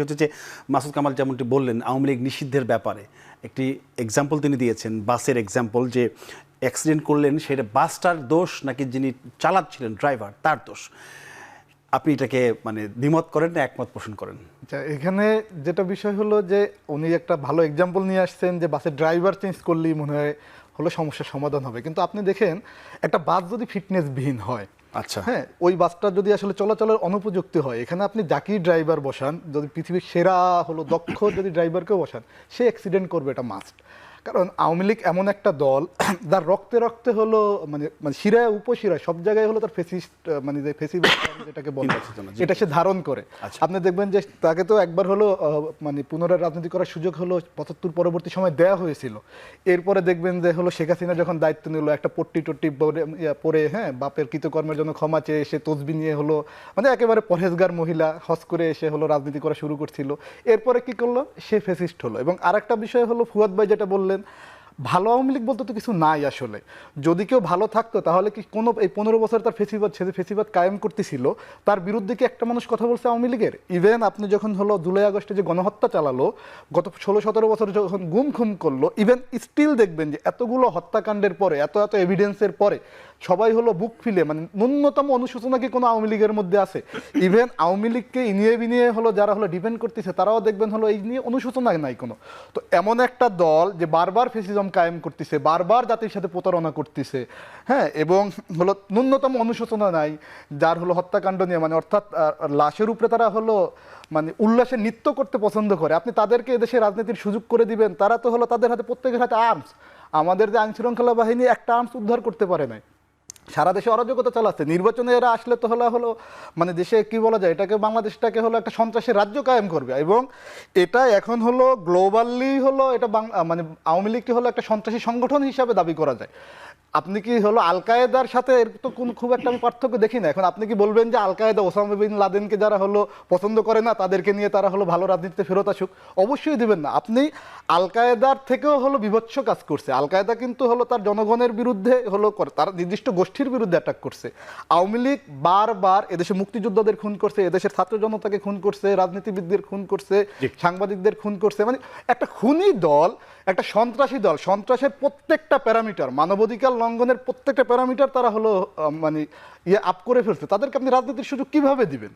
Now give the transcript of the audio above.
হচ্ছে যে মাসুদ কামাল যেমনটি বললেন আওয়ামী লীগ নিষিদ্ধের ব্যাপারে একটি এক্সাম্পল তিনি দিয়েছেন, বাসের এক্সাম্পল, যে অ্যাক্সিডেন্ট করলেন সেটা বাসটার দোষ নাকি যিনি চালাচ্ছিলেন ড্রাইভার তার দোষ। আপনি এটাকে মানে দ্বিমত করেন না একমত পোষণ করেন? আচ্ছা, এখানে যেটা বিষয় হলো যে উনি একটা ভালো এক্সাম্পল নিয়ে আসছেন যে বাসের ড্রাইভার চেঞ্জ করলেই মনে হয় হলো সমস্যার সমাধান হবে, কিন্তু আপনি দেখেন একটা বাস যদি ফিটনেসবিহীন হয়, আচ্ছা, হ্যাঁ, ওই বাসটা যদি আসলে চলাচলের অনুপযুক্ত হয়, এখানে আপনি যাকেই ড্রাইভার বসান, যদি পৃথিবীর সেরা হলো দক্ষ যদি ড্রাইভারকেও বসান, সে অ্যাক্সিডেন্ট করবে, এটা মাস্ট। কারণ আওয়ামী লীগ এমন একটা দল যার রক্তে রক্তে হলো মানে মানে শিরায় উপশিরায় সব জায়গায় হলো তার ফেসিস্ট মানে যে ফেসিবাদ যেটাকে বলে এটা সে ধারণ করে। আপনি দেখবেন যে তাকে তো একবার হলো মানে পুনরায় রাজনীতি করার সুযোগ হলো ৭৫ পরবর্তী সময় দেয়া হয়েছিল। এরপরে দেখবেন যে হলো শেখ হাসিনা যখন দায়িত্ব নিল, একটা পট্টি টট্টি পরে, হ্যাঁ, বাপের কৃতকর্মের জন্য ক্ষমা চেয়ে এসে তসবি নিয়ে হলো মানে একেবারে পরহেজগার মহিলা হজ করে এসে হলো রাজনীতি করা শুরু করছিল। এরপরে কি করলো, সে ফেসিস্ট হলো। এবং আরেকটা বিষয় হলো ফুয়াদ ভাই যেটা বললেন, ভালো আওয়ামী লীগ বলতে তো কিছু নাই আসলে। যদি কেউ ভালো থাকতো তাহলে কি কোনো এই ১৫ বছর তার ফেসিবাদ কায়েম করতেছিল, তার বিরুদ্ধে কি একটা মানুষ কথা বলছে আওয়ামী লীগের? ইভেন আপনি যখন হলো জুলাই আগস্টে যে গণহত্যা চালালো, গত ১৬-১৭ বছর যখন গুম খুম করলো, ইভেন স্টিল দেখবেন যে এতগুলো হত্যাকাণ্ডের পরে, এত এত এভিডেন্সের পরে সবাই হলো বুক ফিলে, মানে ন্যূনতম অনুশোচনা কি কোনো আওয়ামী লীগের মধ্যে আছে? ইভেন আওয়ামী লীগকে ইনিয়ে বিনিয়ে হলো যারা হলো ডিপেন্ড করতেছে তারাও দেখবেন হলো এই নিয়ে অনুশোচনা নাই কোনো। তো এমন একটা দল যে বারবার ফেসিজম কায়েম করতেছে, বারবার জাতির সাথে প্রতারণা করতেছে, হ্যাঁ, এবং হলো ন্যূনতম অনুশোচনা নাই, যার হলো হত্যাকাণ্ড নিয়ে মানে অর্থাৎ লাশের উপরে তারা হলো মানে উল্লাসে নৃত্য করতে পছন্দ করে, আপনি তাদেরকে এদেশে রাজনীতির সুযোগ করে দিবেন? তারা তো হলো তাদের হাতে, প্রত্যেকের হাতে আর্মস। আমাদের যে আইন শৃঙ্খলা বাহিনী একটা আর্মস উদ্ধার করতে পারে নাই, সারা দেশে অরাজকতা চালাচ্ছে। নির্বাচনে এরা আসলে তো হলো মানে দেশে কি বলা যায়, এটাকে বাংলাদেশটাকে হলো একটা সন্ত্রাসের রাজ্য কায়েম করবে। এবং এটা এখন হলো গ্লোবালি হলো এটা মানে আওয়ামী লীগকে হলো একটা সন্ত্রাসী সংগঠন হিসাবে দাবি করা যায়। আপনি কি হলো আল কায়েদার সাথে এর তো খুব একটা আমি পার্থক্য দেখি না। এখন আপনি কি বলবেন যে আল কায়েদা ওসামা বিন লাদেনকে যারা হলো পছন্দ করে না তাদেরকে নিয়ে তারা হলো ভালো রাজনীতিতে ফেরত আসুক? অবশ্যই দিবেন না। আপনি আল কায়েদার থেকেও হলো বিভৎস কাজ করছে। আল কায়েদা কিন্তু হলো তার জনগণের বিরুদ্ধে হলো তার নির্দিষ্ট গোষ্ঠীর বিরুদ্ধে অ্যাটাক করছে। আওয়ামী লীগ বারবার এদেশে মুক্তিযোদ্ধাদের খুন করছে, এদেশের ছাত্র জনতাকে খুন করছে, রাজনীতিবিদদের খুন করছে, সাংবাদিকদের খুন করছে। মানে একটা খুনি দল, একটা সন্ত্রাসী দল, সন্ত্রাসের প্রত্যেকটা প্যারামিটার, মানবাধিকার লঙ্ঘনের প্রত্যেকটা প্যারামিটার তারা হলো মানে আপ করে ফেলছে। তাদেরকে আপনি রাজনীতির সুযোগ কিভাবে দিবেন?